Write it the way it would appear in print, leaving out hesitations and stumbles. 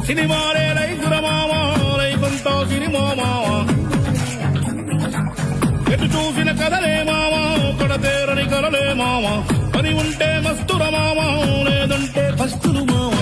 సినిమాలే లైఫుల మావా, లైఫంతా సినిమా మావా. ఎటు చూసిన కథలే మావా, కడతేరని కలలే మావా. పని ఉంటే మస్తుల మావా, లేదంటే పస్తులు మావా.